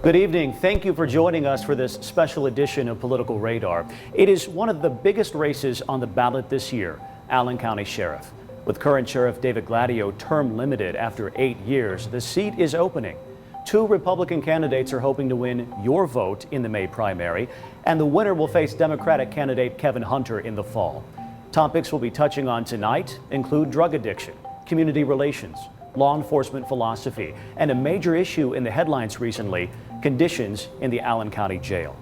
Good evening. Thank you for joining us for this special edition of Political Radar. It is one of the biggest races on the ballot this year, Allen County Sheriff. With current Sheriff David Gladieux term limited after 8 years, the seat is opening. 2 Republican candidates are hoping to win your vote in the May primary, and the winner will face Democratic candidate Kevin Hunter in the fall. Topics we'll be touching on tonight include drug addiction, community relations, law enforcement philosophy, and a major issue in the headlines recently, conditions in the Allen County Jail.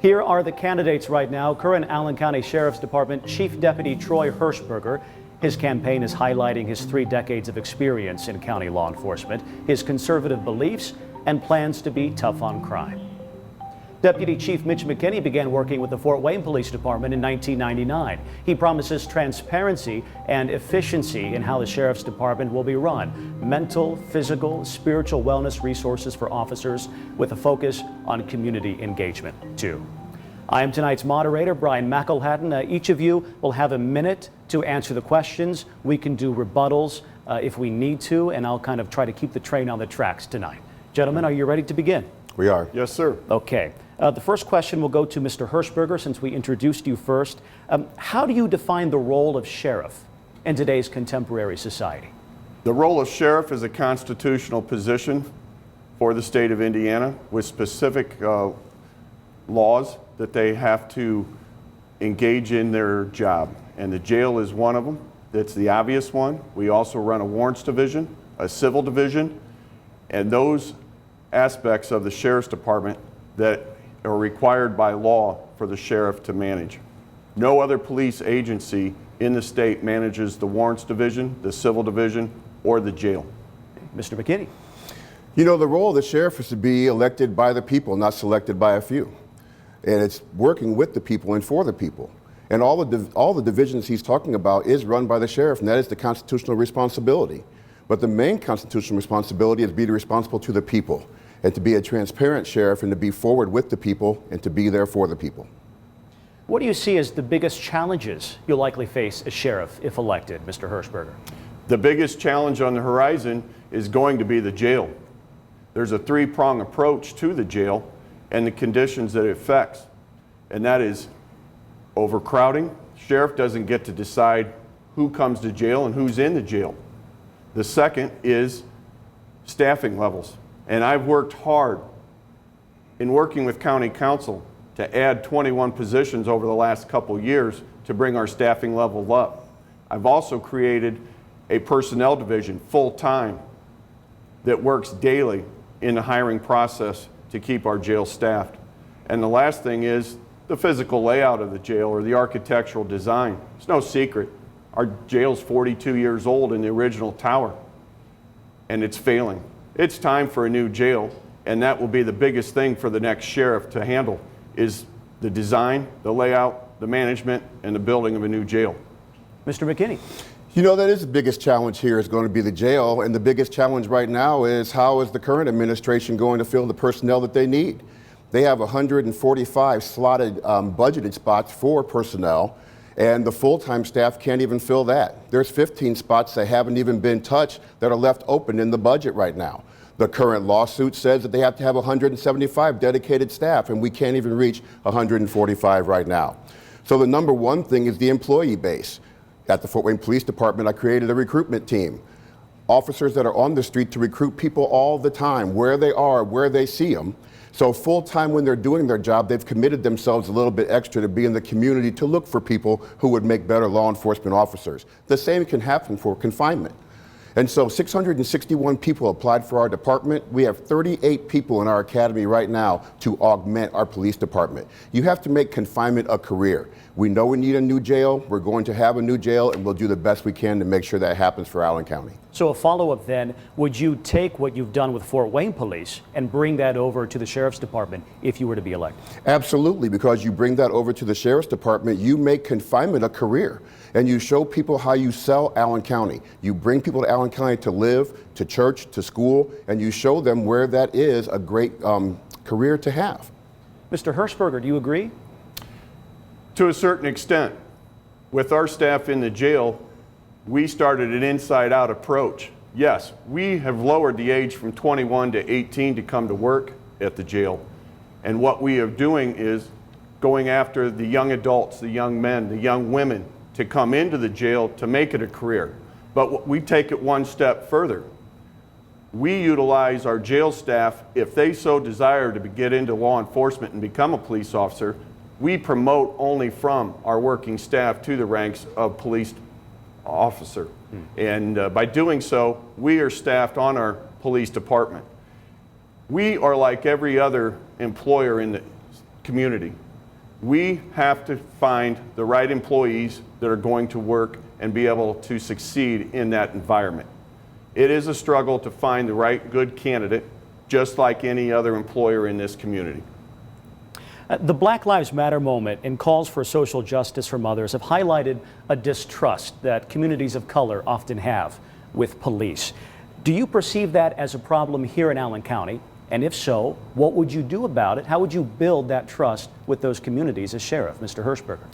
Here are the candidates right now. Current Allen County Sheriff's Department Chief Deputy Troy Hershberger. His campaign is highlighting his 3 decades of experience in county law enforcement, his conservative beliefs, and plans to be tough on crime. Deputy Chief Mitch McKinney began working with the Fort Wayne Police Department in 1999. He promises transparency and efficiency in how the Sheriff's Department will be run. Mental, physical, spiritual wellness resources for officers with a focus on community engagement, too. I am tonight's moderator, Brian McElhatton. Each of you will have a minute to answer the questions. We can do rebuttals if we need to, and I'll kind of try to keep the train on the tracks tonight. Gentlemen, are you ready to begin? We are. Yes, sir. Okay. The first question will go to Mr. Hershberger, since we introduced you first. How do you define the role of sheriff in today's contemporary society? The role of sheriff is a constitutional position for the state of Indiana with specific laws that they have to engage in their job. And the jail is one of them. That's the obvious one. We also run a warrants division, a civil division, and those aspects of the Sheriff's Department that are required by law for the sheriff to manage. No other police agency in the state manages the warrants division, the civil division, or the jail. Mr. McKinney. You know, the role of the sheriff is to be elected by the people, not selected by a few. And it's working with the people and for the people. And all the divisions he's talking about is run by the sheriff, and that is the constitutional responsibility. But the main constitutional responsibility is to be responsible to the people, and to be a transparent sheriff, and to be forward with the people, and to be there for the people. What do you see as the biggest challenges you'll likely face as sheriff if elected, Mr. Hershberger? The biggest challenge on the horizon is going to be the jail. There's a 3-prong approach to the jail and the conditions that it affects, and that is overcrowding. Sheriff doesn't get to decide who comes to jail and who's in the jail. The second is staffing levels. And I've worked hard in working with county council to add 21 positions over the last couple years to bring our staffing level up. I've also created a personnel division full-time that works daily in the hiring process to keep our jail staffed. And the last thing is the physical layout of the jail, or the architectural design. It's no secret. Our jail's 42 years old in the original tower, and it's failing. It's time for a new jail, and that will be the biggest thing for the next sheriff to handle, is the design, the layout, the management, and the building of a new jail. Mr. McKinney. You know, that is the biggest challenge here is going to be the jail, and the biggest challenge right now is how is the current administration going to fill the personnel that they need? They have 145 slotted budgeted spots for personnel, and the full-time staff can't even fill that. There's 15 spots that haven't even been touched that are left open in the budget right now. The current lawsuit says that they have to have 175 dedicated staff, and we can't even reach 145 right now. So the number one thing is the employee base. At the Fort Wayne Police Department, I created a recruitment team. Officers that are on the street to recruit people all the time, where they are, where they see them. So full-time when they're doing their job, they've committed themselves a little bit extra to be in the community to look for people who would make better law enforcement officers. The same can happen for confinement. And so 661 people applied for our department. We have 38 people in our academy right now to augment our police department. You have to make confinement a career. We know we need a new jail. We're going to have a new jail, and we'll do the best we can to make sure that happens for Allen County. So a follow-up then, would you take what you've done with Fort Wayne Police and bring that over to the Sheriff's Department if you were to be elected? Absolutely, because you bring that over to the Sheriff's Department, you make confinement a career, and you show people how you sell Allen County. You bring people to Allen County to live, to church, to school, and you show them where that is a great career to have. Mr. Hershberger, do you agree? To a certain extent. With our staff in the jail, we started an inside-out approach. Yes, we have lowered the age from 21 to 18 to come to work, at the jail. And what we are doing is going after the young adults, the young men, the young women to come into the jail to make it a career. But we take it one step further. We utilize our jail staff, if they so desire to get into law enforcement and become a police officer, we promote only from our working staff to the ranks of police officer. And by doing so, we are staffed on our police department. We are like every other employer in the community. We have to find the right employees that are going to work and be able to succeed in that environment. It is a struggle to find the right good candidate, just like any other employer in this community. The Black Lives Matter moment and calls for social justice from others have highlighted a distrust that communities of color often have with police. Do you perceive that as a problem here in Allen County? And if so, what would you do about it? How would you build that trust with those communities as sheriff, Mr. Hershberger?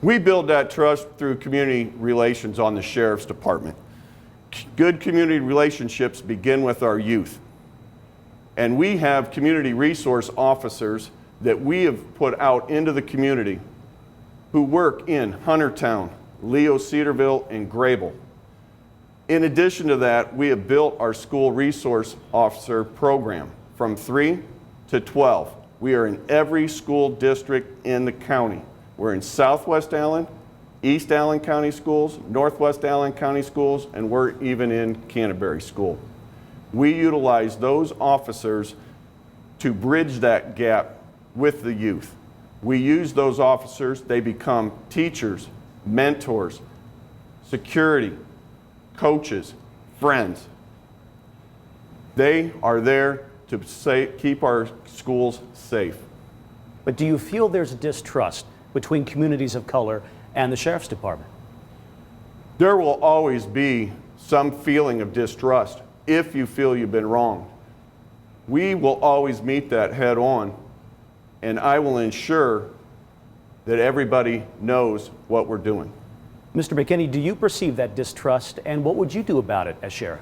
We build that trust through community relations on the sheriff's department. Good community relationships begin with our youth. And we have community resource officers that we have put out into the community who work in Huntertown, Leo Cedarville, and Grable. In addition to that, we have built our school resource officer program from 3 to 12. We are in every school district in the county. We're in Southwest Allen, East Allen County Schools, Northwest Allen County Schools, and we're even in Canterbury School. We utilize those officers to bridge that gap with the youth. We use those officers, they become teachers, mentors, security, coaches, friends. They are there to keep our schools safe. But do you feel there's a distrust between communities of color and the sheriff's department? There will always be some feeling of distrust if you feel you've been wronged. We will always meet that head on, and I will ensure that everybody knows what we're doing. Mr. McKinney, do you perceive that distrust, and what would you do about it as sheriff?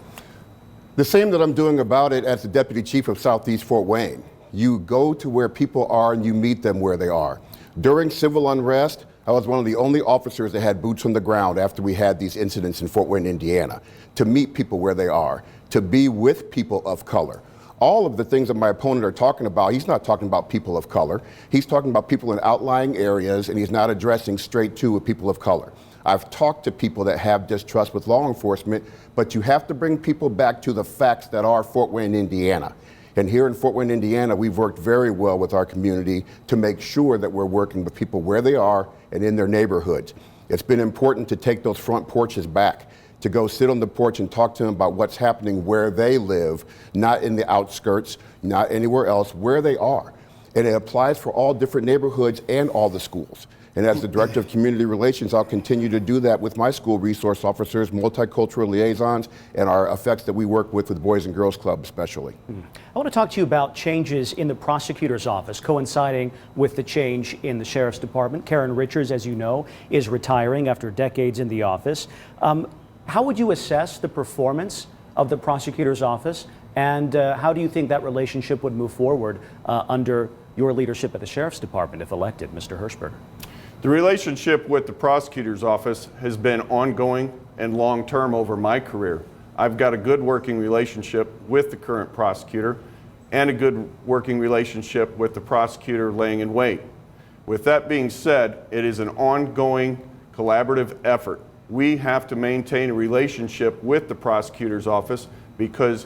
The same that I'm doing about it as the deputy chief of Southeast Fort Wayne. You go to where people are and you meet them where they are. During civil unrest, I was one of the only officers that had boots on the ground after we had these incidents in Fort Wayne, Indiana, to meet people where they are, to be with people of color. All of the things that my opponent are talking about, he's not talking about people of color. He's talking about people in outlying areas, and he's not addressing straight to with people of color. I've talked to people that have distrust with law enforcement, but you have to bring people back to the facts that are Fort Wayne, Indiana. And here in Fort Wayne, Indiana, we've worked very well with our community to make sure that we're working with people where they are and in their neighborhoods. It's been important to take those front porches back, to go sit on the porch and talk to them about what's happening where they live, not in the outskirts, not anywhere else, where they are. And it applies for all different neighborhoods and all the schools. And as the Director of Community Relations, I'll continue to do that with my school resource officers, multicultural liaisons, and our effects that we work with Boys and Girls Club especially. I want to talk to you about changes in the prosecutor's office coinciding with the change in the sheriff's department. Karen Richards, as you know, is retiring after decades in the office. How would you assess the performance of the prosecutor's office, and how do you think that relationship would move forward under your leadership at the sheriff's department if elected, Mr. Hershberger? The relationship with the prosecutor's office has been ongoing and long-term over my career. I've got a good working relationship with the current prosecutor and a good working relationship with the prosecutor laying in wait. With that being said, it is an ongoing collaborative effort. We have to maintain a relationship with the prosecutor's office because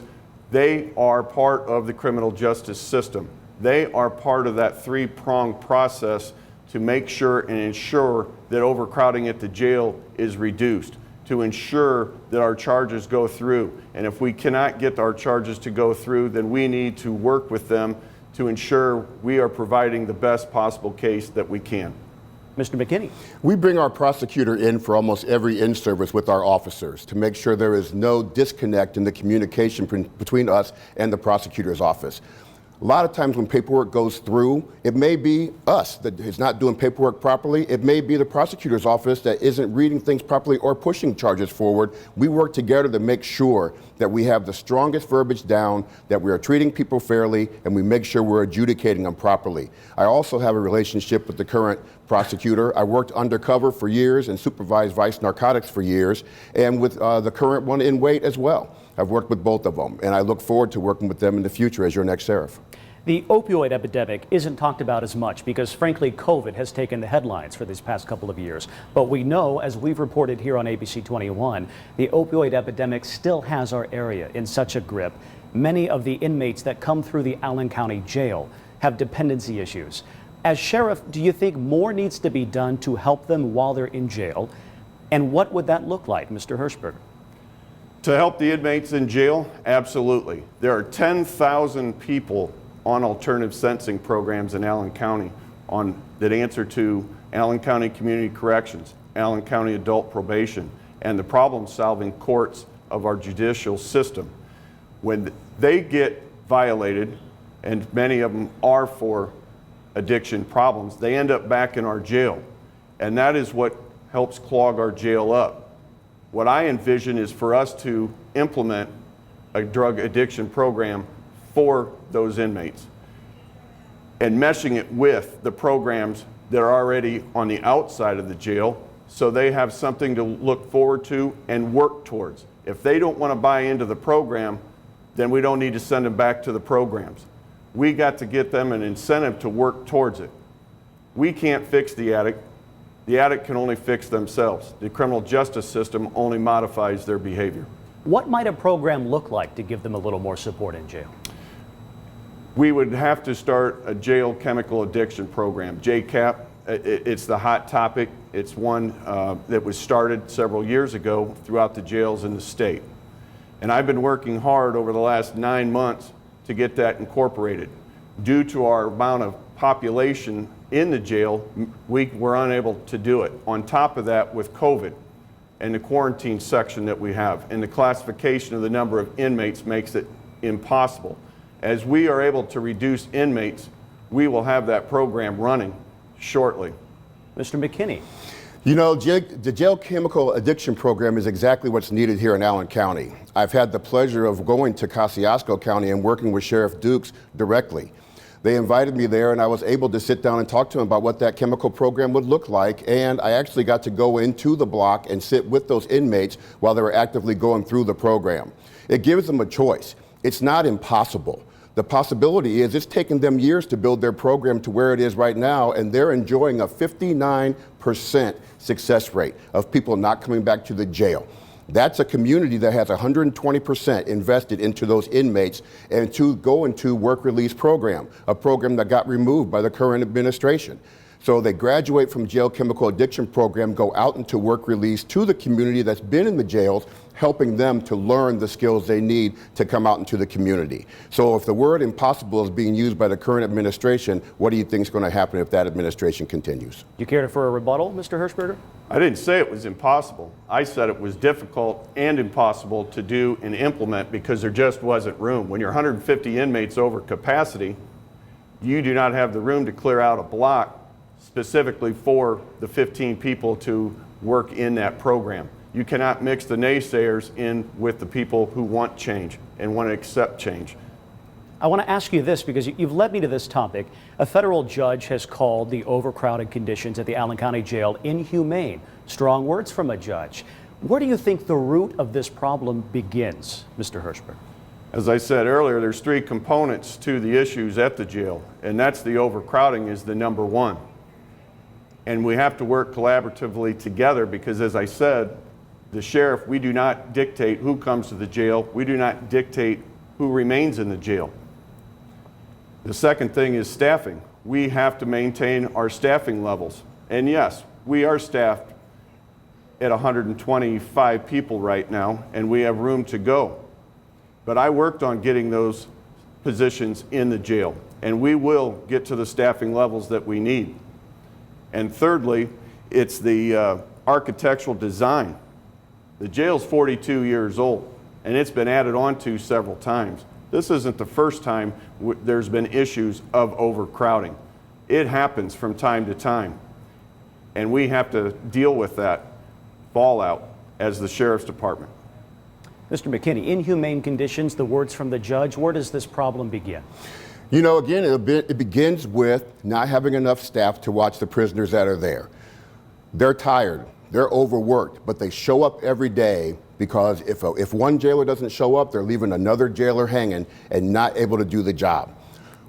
they are part of the criminal justice system. They are part of that three-pronged process to make sure and ensure that overcrowding at the jail is reduced, to ensure that our charges go through. And if we cannot get our charges to go through, then we need to work with them to ensure we are providing the best possible case that we can. Mr. McKinney. We bring our prosecutor in for almost every in-service with our officers to make sure there is no disconnect in the communication between us and the prosecutor's office. A lot of times when paperwork goes through, it may be us that is not doing paperwork properly. It may be the prosecutor's office that isn't reading things properly or pushing charges forward. We work together to make sure that we have the strongest verbiage down, that we are treating people fairly, and we make sure we're adjudicating them properly. I also have a relationship with the current prosecutor. I worked undercover for years and supervised vice narcotics for years, and with the current one in Wait as well. I've worked with both of them, and I look forward to working with them in the future as your next sheriff. The opioid epidemic isn't talked about as much because, frankly, COVID has taken the headlines for these past couple of years. But we know, as we've reported here on ABC 21, the opioid epidemic still has our area in such a grip. Many of the inmates that come through the Allen County Jail have dependency issues. As sheriff, do you think more needs to be done to help them while they're in jail? And what would that look like, Mr. Hershberger? To help the inmates in jail, absolutely. There are 10,000 people on alternative sentencing programs in Allen County that answer to Allen County Community Corrections, Allen County Adult Probation, and the problem-solving courts of our judicial system. When they get violated, and many of them are for addiction problems, they end up back in our jail. And that is what helps clog our jail up. What I envision is for us to implement a drug addiction program for those inmates and meshing it with the programs that are already on the outside of the jail so they have something to look forward to and work towards. If they don't want to buy into the program, then we don't need to send them back to the programs. We got to get them an incentive to work towards it. We can't fix the addict. The addict can only fix themselves. The criminal justice system only modifies their behavior. What might a program look like to give them a little more support in jail? We would have to start a jail chemical addiction program, JCAP. It's the hot topic. It's one that was started several years ago throughout the jails in the state. And I've been working hard over the last 9 months to get that incorporated. Due to our amount of population in the jail, we were unable to do it. On top of that, with COVID and the quarantine section that we have, and the classification of the number of inmates makes it impossible. As we are able to reduce inmates, we will have that program running shortly. Mr. McKinney. You know, the jail chemical addiction program is exactly what's needed here in Allen County. I've had the pleasure of going to Kosciuszko County and working with Sheriff Dukes directly. They invited me there and I was able to sit down and talk to them about what that chemical program would look like, and I actually got to go into the block and sit with those inmates while they were actively going through the program. It gives them a choice. It's not impossible. The possibility is it's taken them years to build their program to where it is right now, and they're enjoying a 59% success rate of people not coming back to the jail. That's a community that has 120% invested into those inmates and to go into work release program, a program that got removed by the current administration. So they graduate from jail chemical addiction program, go out into work release to the community that's been in the jails, helping them to learn the skills they need to come out into the community. So if the word impossible is being used by the current administration, what do you think is going to happen if that administration continues? Do you care for a rebuttal, Mr. Hershberger? I didn't say it was impossible. I said it was difficult and impossible to do and implement because there just wasn't room. When you're 150 inmates over capacity, you do not have the room to clear out a block specifically for the 15 people to work in that program. You cannot mix the naysayers in with the people who want change and want to accept change. I want to ask you this because you've led me to this topic. A federal judge has called the overcrowded conditions at the Allen County Jail inhumane. Strong words from a judge. Where do you think the root of this problem begins, Mr. Hershberger? As I said earlier, there's three components to the issues at the jail, and that's the overcrowding is the number one. And we have to work collaboratively together because, as I said, the sheriff, we do not dictate who comes to the jail. We do not dictate who remains in the jail. The second thing is staffing. We have to maintain our staffing levels. And yes, we are staffed at 125 people right now, and we have room to go. But I worked on getting those positions in the jail, and we will get to the staffing levels that we need. And thirdly, it's the architectural design. The jail's 42 years old, and it's been added on to several times. This isn't the first time there's been issues of overcrowding. It happens from time to time, and we have to deal with that fallout as the Sheriff's Department. Mr. McKinney, inhumane conditions, the words from the judge, where does this problem begin? You know, again, it begins with not having enough staff to watch the prisoners that are there. They're tired, they're overworked, but they show up every day because if one jailer doesn't show up, they're leaving another jailer hanging and not able to do the job.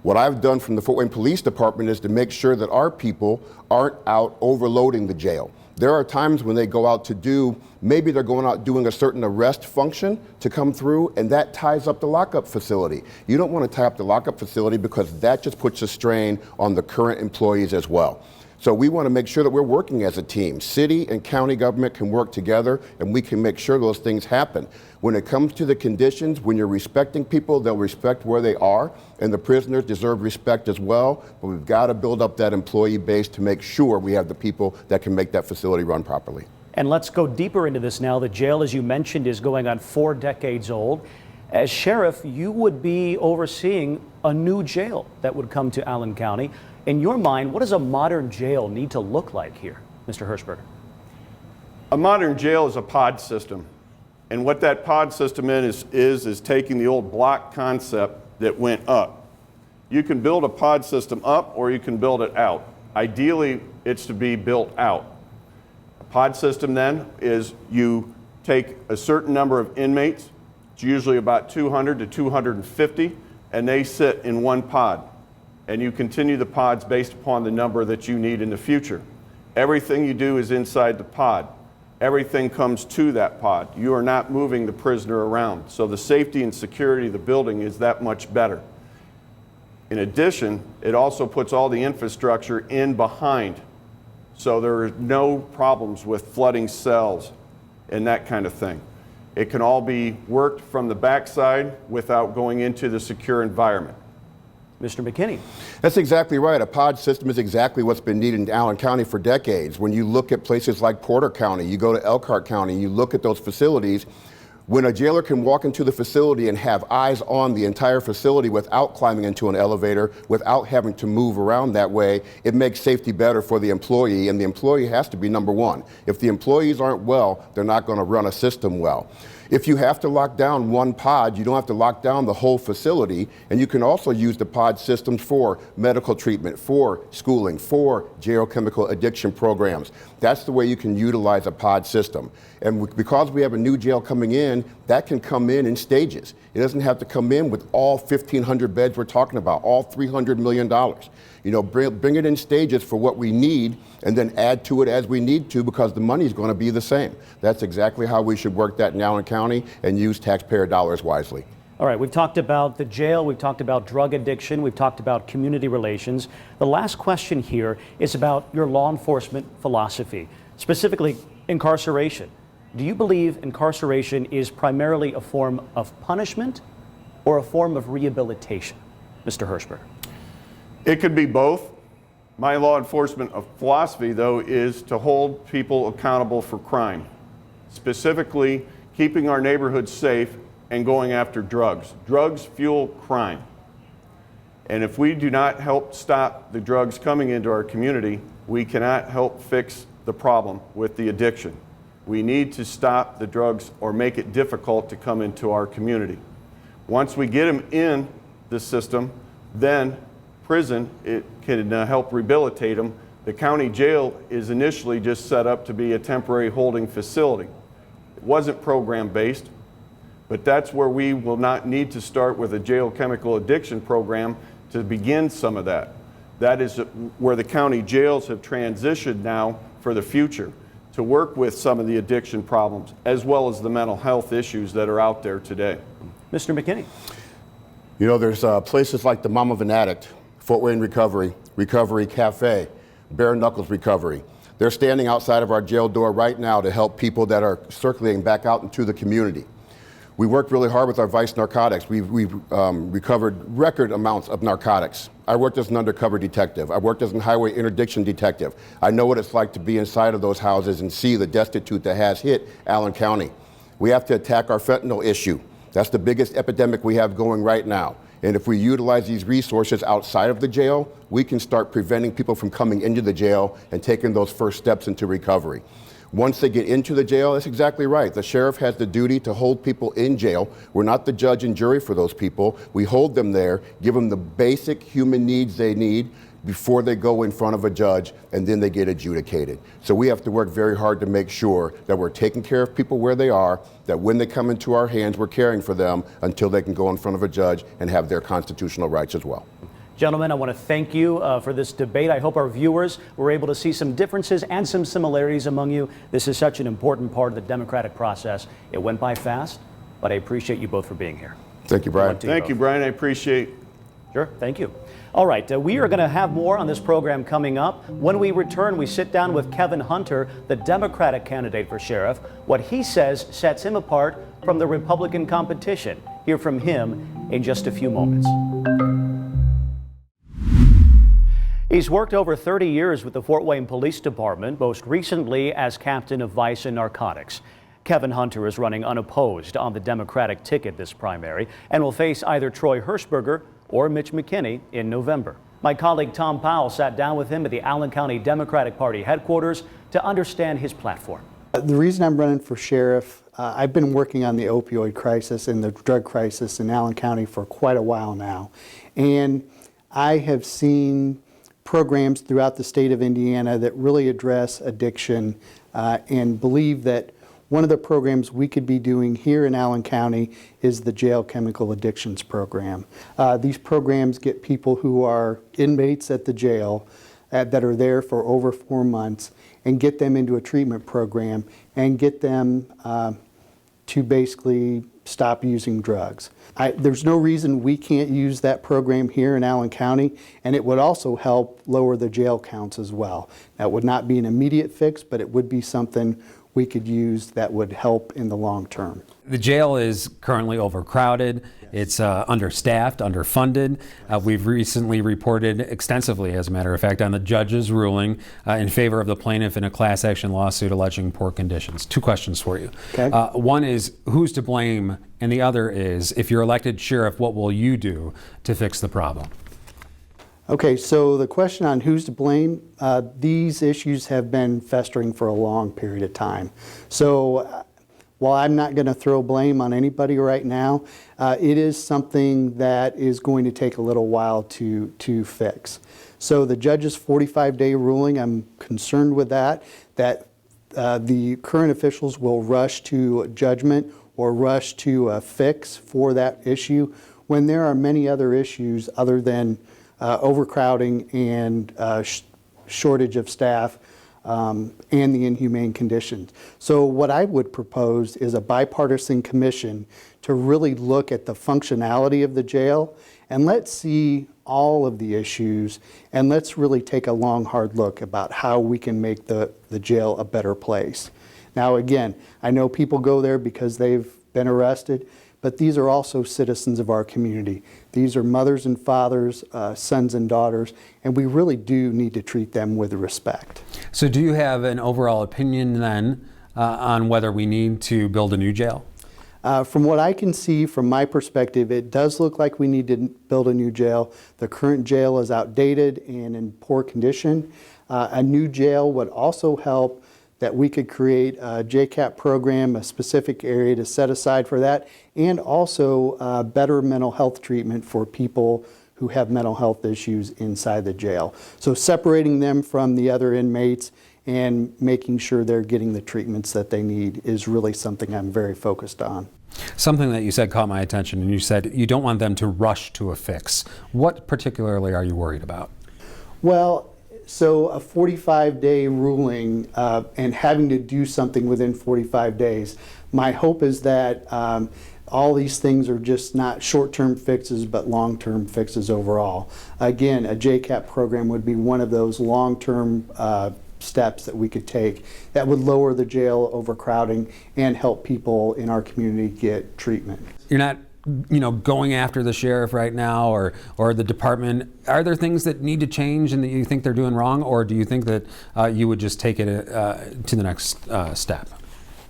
What I've done from the Fort Wayne Police Department is to make sure that our people aren't out overloading the jail. There are times when they go out to do, maybe they're going out doing a certain arrest function to come through, and that ties up the lockup facility. You don't want to tie up the lockup facility because that just puts a strain on the current employees as well. So we want to make sure that we're working as a team. City and county government can work together, and we can make sure those things happen. When it comes to the conditions, when you're respecting people, they'll respect where they are, and the prisoners deserve respect as well. But we've got to build up that employee base to make sure we have the people that can make that facility run properly. And let's go deeper into this now. The jail, as you mentioned, is going on 4 decades old. As sheriff, you would be overseeing a new jail that would come to Allen County. In your mind, what does a modern jail need to look like here, Mr. Hershberger? A modern jail is a pod system. And what that pod system is taking the old block concept that went up. You can build a pod system up or you can build it out. Ideally, it's to be built out. A pod system then is you take a certain number of inmates, it's usually about 200 to 250, and they sit in one pod. And you continue the pods based upon the number that you need in the future. Everything you do is inside the pod. Everything comes to that pod. You are not moving the prisoner around. So the safety and security of the building is that much better. In addition, it also puts all the infrastructure in behind. So there are no problems with flooding cells and that kind of thing. It can all be worked from the backside without going into the secure environment. Mr. McKinney. That's exactly right. A pod system is exactly what's been needed in Allen County for decades. When you look at places like Porter County, you go to Elkhart County, you look at those facilities, when a jailer can walk into the facility and have eyes on the entire facility without climbing into an elevator, without having to move around that way, it makes safety better for the employee, and the employee has to be number one. If the employees aren't well, they're not going to run a system well. If you have to lock down one pod, you don't have to lock down the whole facility, and you can also use the pod systems for medical treatment, for schooling, for jail chemical addiction programs. That's the way you can utilize a pod system. And because we have a new jail coming in, that can come in stages. It doesn't have to come in with all 1,500 beds we're talking about, all $300 million. You know, bring it in stages for what we need and then add to it as we need to because the money is going to be the same. That's exactly how we should work that in Allen County and use taxpayer dollars wisely. All right, we've talked about the jail, we've talked about drug addiction, we've talked about community relations. The last question here is about your law enforcement philosophy, specifically incarceration. Do you believe incarceration is primarily a form of punishment or a form of rehabilitation, Mr. Hershberger? It could be both. My law enforcement philosophy, though, is to hold people accountable for crime, specifically keeping our neighborhoods safe and going after drugs. Drugs fuel crime. And if we do not help stop the drugs coming into our community, we cannot help fix the problem with the addiction. We need to stop the drugs or make it difficult to come into our community. Once we get them in the system, then prison, it can help rehabilitate them. The county jail is initially just set up to be a temporary holding facility. It wasn't program-based, but that's where we will not need to start with a jail chemical addiction program to begin some of that. That is where the county jails have transitioned now for the future, to work with some of the addiction problems as well as the mental health issues that are out there today. Mr. McKinney. You know, there's places like the Mom of an Addict, Fort Wayne Recovery Cafe, Bare Knuckles Recovery. They're standing outside of our jail door right now to help people that are circulating back out into the community. We worked really hard with our vice narcotics. We've recovered record amounts of narcotics. I worked as an undercover detective. I worked as a highway interdiction detective. I know what it's like to be inside of those houses and see the destitute that has hit Allen County. We have to attack our fentanyl issue. That's the biggest epidemic we have going right now. And if we utilize these resources outside of the jail, we can start preventing people from coming into the jail and taking those first steps into recovery. Once they get into the jail, that's exactly right. The sheriff has the duty to hold people in jail. We're not the judge and jury for those people. We hold them there, give them the basic human needs they need before they go in front of a judge, and then they get adjudicated. So we have to work very hard to make sure that we're taking care of people where they are, that when they come into our hands, we're caring for them until they can go in front of a judge and have their constitutional rights as well. Gentlemen, I want to thank you for this debate. I hope our viewers were able to see some differences and some similarities among you. This is such an important part of the democratic process. It went by fast, but I appreciate you both for being here. Thank you, Brian. Thank you, Brian. I appreciate. Sure, thank you. All right, we are going to have more on this program coming up. When we return, we sit down with Kevin Hunter, the Democratic candidate for sheriff. What he says sets him apart from the Republican competition. Hear from him in just a few moments. He's worked over 30 years with the Fort Wayne Police Department, most recently as captain of vice and narcotics. Kevin Hunter is running unopposed on the Democratic ticket this primary and will face either Troy Hershberger or Mitch McKinney in November. My colleague Tom Powell sat down with him at the Allen County Democratic Party headquarters to understand his platform. The reason I'm running for sheriff, I've been working on the opioid crisis and the drug crisis in Allen County for quite a while now. And I have seen programs throughout the state of Indiana that really address addiction and believe that one of the programs we could be doing here in Allen County is the Jail Chemical Addictions Program. These programs get people who are inmates at the jail that are there for over 4 months and get them into a treatment program and get them to basically stop using drugs. There's no reason we can't use that program here in Allen County, and it would also help lower the jail counts as well. That would not be an immediate fix, but it would be something we could use that would help in the long term. The jail is currently overcrowded. It's understaffed, underfunded. We've recently reported extensively, as a matter of fact, on the judge's ruling in favor of the plaintiff in a class action lawsuit alleging poor conditions. 2 questions for you. Okay. One is, who's to blame? And the other is, if you're elected sheriff, what will you do to fix the problem? Okay, so the question on who's to blame, these issues have been festering for a long period of time. So while I'm not going to throw blame on anybody right now, it is something that is going to take a little while to fix. So the judge's 45-day ruling, I'm concerned with that the current officials will rush to judgment or rush to a fix for that issue when there are many other issues other than overcrowding and shortage of staff and the inhumane conditions. So what I would propose is a bipartisan commission to really look at the functionality of the jail, and let's see all of the issues, and let's really take a long, hard look about how we can make the jail a better place. Now again, I know people go there because they've been arrested, but these are also citizens of our community. These are mothers and fathers, sons and daughters, and we really do need to treat them with respect. So do you have an overall opinion then on whether we need to build a new jail? From what I can see, from my perspective, it does look like we need to build a new jail. The current jail is outdated and in poor condition. A new jail would also help that we could create a JCAP program, a specific area to set aside for that, and also better mental health treatment for people who have mental health issues inside the jail. So separating them from the other inmates and making sure they're getting the treatments that they need is really something I'm very focused on. Something that you said caught my attention, and you said you don't want them to rush to a fix. What particularly are you worried about? Well, so a 45-day ruling and having to do something within 45 days, my hope is that all these things are just not short-term fixes but long-term fixes overall. Again, a JCAP program would be one of those long-term steps that we could take that would lower the jail overcrowding and help people in our community get treatment. You're not going after the sheriff right now or the department. Are there things that need to change and that you think they're doing wrong, or do you think that you would just take it to the next step?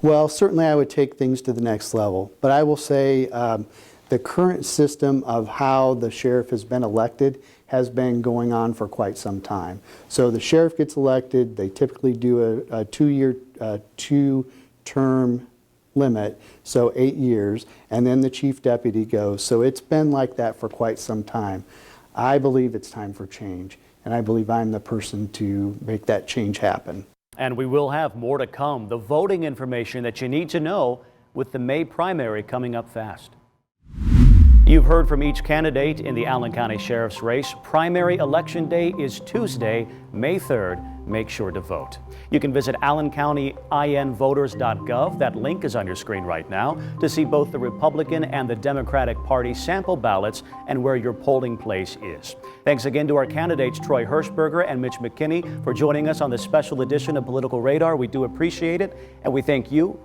Well, certainly I would take things to the next level, but I will say the current system of how the sheriff has been elected has been going on for quite some time. So the sheriff gets elected, they typically do a two-term limit, so 8 years, and then the chief deputy goes. So it's been like that for quite some time. I believe it's time for change, and I believe I'm the person to make that change happen. And we will have more to come. The voting information that you need to know with the May primary coming up fast. You've heard from each candidate in the Allen County Sheriff's race. Primary election day is Tuesday, May 3rd. Make sure to vote. You can visit AllenCountyInVoters.gov. That link is on your screen right now to see both the Republican and the Democratic Party sample ballots and where your polling place is. Thanks again to our candidates, Troy Hershberger and Mitch McKinney, for joining us on this special edition of Political Radar. We do appreciate it, and we thank you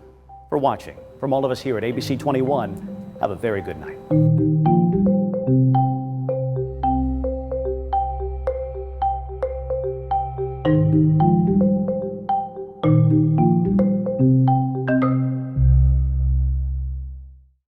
for watching. From all of us here at ABC 21, have a very good night.